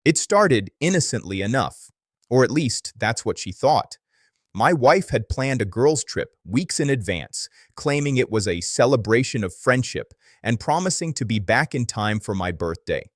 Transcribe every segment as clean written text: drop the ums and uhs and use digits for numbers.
It started innocently enough, or at least that's what she thought. My wife had planned a girls' trip weeks in advance, claiming it was a celebration of friendship and promising to be back in time for my birthday.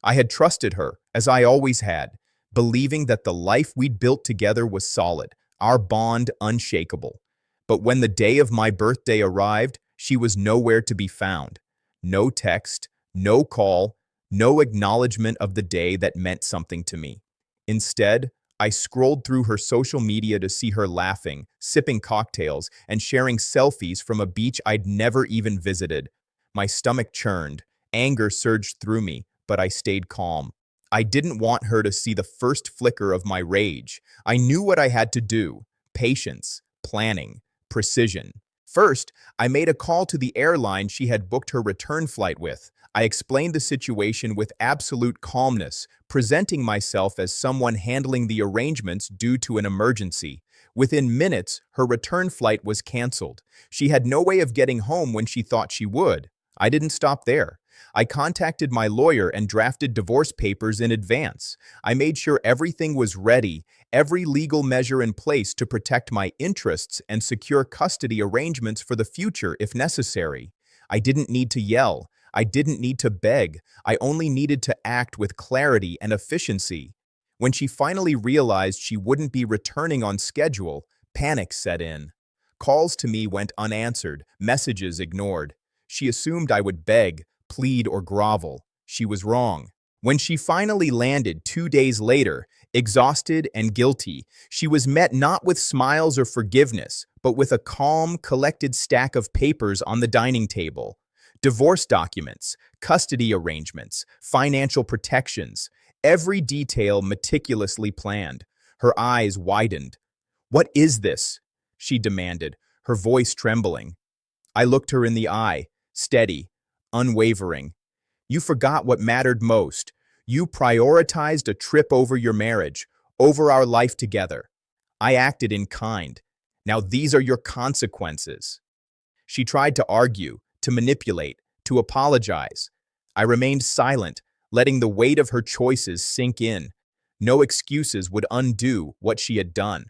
I had trusted her, as I always had, believing that the life we'd built together was solid, our bond unshakable. But when the day of my birthday arrived, she was nowhere to be found. No text, no call, no acknowledgement of the day that meant something to me. Instead, I scrolled through her social media to see her laughing, sipping cocktails, and sharing selfies from a beach I'd never even visited. My stomach churned, anger surged through me, but I stayed calm. I didn't want her to see the first flicker of my rage. I knew what I had to do: patience, planning, precision. First, I made a call to the airline she had booked her return flight with. I explained the situation with absolute calmness, presenting myself as someone handling the arrangements due to an emergency. Within minutes, her return flight was canceled. She had no way of getting home when she thought she would. I didn't stop there. I contacted my lawyer and drafted divorce papers in advance. I made sure everything was ready, every legal measure in place to protect my interests and secure custody arrangements for the future if necessary. I didn't need to yell. I didn't need to beg. I only needed to act with clarity and efficiency. When she finally realized she wouldn't be returning on schedule, panic set in. Calls to me went unanswered, messages ignored. She assumed I would beg, plead, or grovel. She was wrong. When she finally landed 2 days later, exhausted and guilty, she was met not with smiles or forgiveness, but with a calm, collected stack of papers on the dining table. Divorce documents, custody arrangements, financial protections, every detail meticulously planned. Her eyes widened. "What is this?" she demanded, her voice trembling. I looked her in the eye, steady, unwavering. "You forgot what mattered most. You prioritized a trip over your marriage, over our life together. I acted in kind. Now these are your consequences." She tried to argue, to manipulate, to apologize. I remained silent, letting the weight of her choices sink in. No excuses would undo what she had done.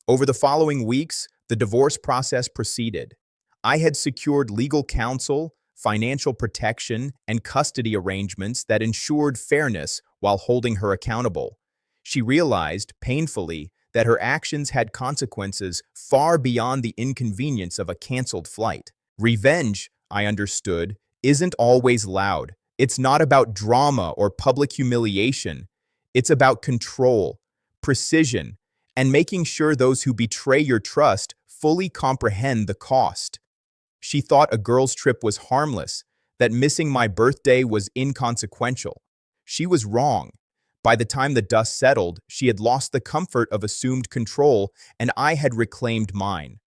Over the following weeks, the divorce process proceeded. I had secured legal counsel, financial protection, and custody arrangements that ensured fairness while holding her accountable. She realized, painfully, that her actions had consequences far beyond the inconvenience of a canceled flight. Revenge, I understood, isn't always loud. It's not about drama or public humiliation. It's about control, precision, and making sure those who betray your trust fully comprehend the cost. She thought a girl's trip was harmless, that missing my birthday was inconsequential. She was wrong. By the time the dust settled, she had lost the comfort of assumed control, and I had reclaimed mine.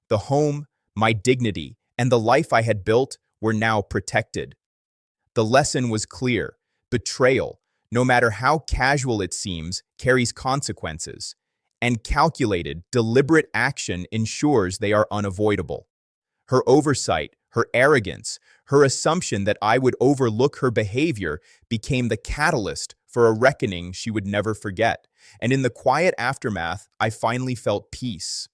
The home, my dignity, and the life I had built were now protected. The lesson was clear: betrayal, no matter how casual it seems, carries consequences, and calculated, deliberate action ensures they are unavoidable. Her oversight, her arrogance, her assumption that I would overlook her behavior became the catalyst for a reckoning she would never forget. And in the quiet aftermath, I finally felt peace.